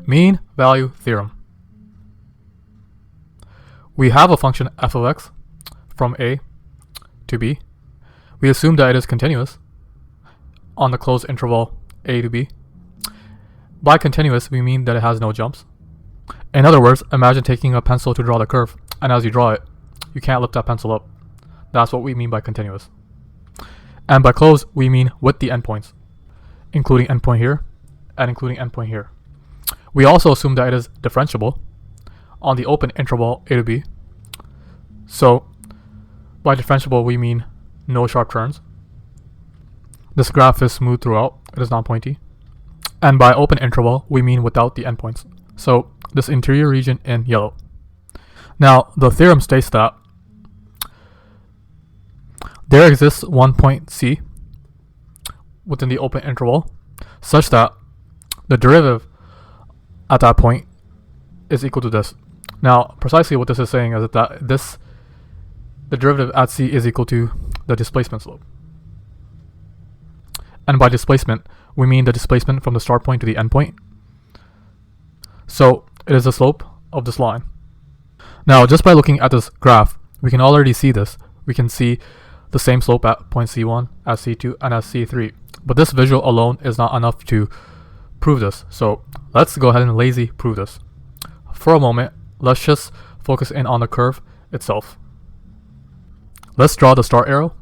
Mean value theorem. We have a function f of x from a to b. We assume that it is continuous on the closed interval a to b. By continuous, we mean that it has no jumps. In other words, imagine taking a pencil to draw the curve, and as you draw it, you can't lift that pencil up. That's what we mean by continuous. And by closed, we mean with the endpoints, including endpoint here and including endpoint here. We also assume that it is differentiable on the open interval a to b. So by differentiable, we mean no sharp turns. This graph is smooth throughout, it is not pointy. And by open interval, we mean without the endpoints. So this interior region in yellow. Now, the theorem states that there exists one point C within the open interval such that the derivative at that point is equal to this. Now, precisely what this is saying is that the derivative at C is equal to the displacement slope. And by displacement, we mean the displacement from the start point to the end point. So it is the slope of this line. Now, just by looking at this graph, we can already see this. We can see the same slope at point C1, at C2, and at C3. But this visual alone is not enough to prove this. So let's go ahead and lazy prove this. For a moment, let's just focus in on the curve itself. Let's draw the start arrow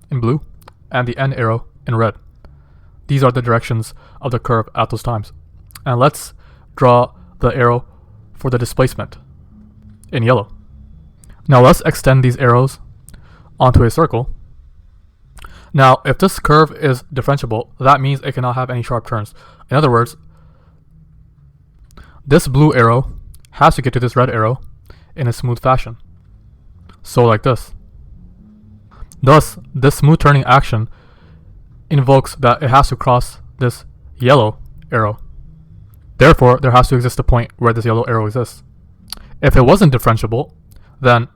in blue and the end arrow in red. These are the directions of the curve at those times. And let's draw the arrow for the displacement in yellow. Now let's extend these arrows onto a circle. Now, if this curve is differentiable, that means it cannot have any sharp turns. In other words, this blue arrow has to get to this red arrow in a smooth fashion. So like this. Thus, this smooth turning action invokes that it has to cross this yellow arrow. Therefore, there has to exist a point where this yellow arrow exists. If it wasn't differentiable, then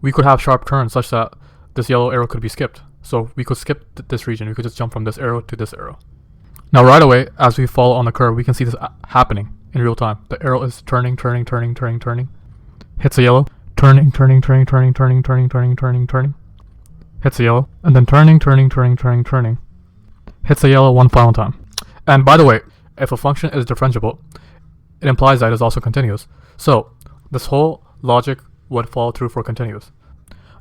we could have sharp turns such that this yellow arrow could be skipped. So we could skip this region. We could just jump from this arrow to this arrow. Now right away, as we follow on the curve, we can see this happening in real time. The arrow is turning, hits a yellow, turning, hits a yellow, and then turning, hits a yellow one final time. And by the way, if a function is differentiable, it implies that it is also continuous. So this whole logic would follow through for continuous.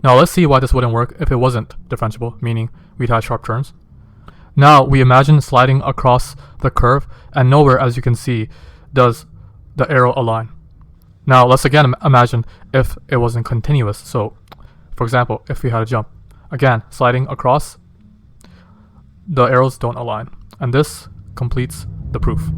Now let's see why this wouldn't work if it wasn't differentiable, meaning we'd have sharp turns. Now we imagine sliding across the curve, and nowhere, as you can see, does the arrow align. Now let's again imagine if it wasn't continuous. So for example, if we had a jump, again sliding across, the arrows don't align, and this completes the proof.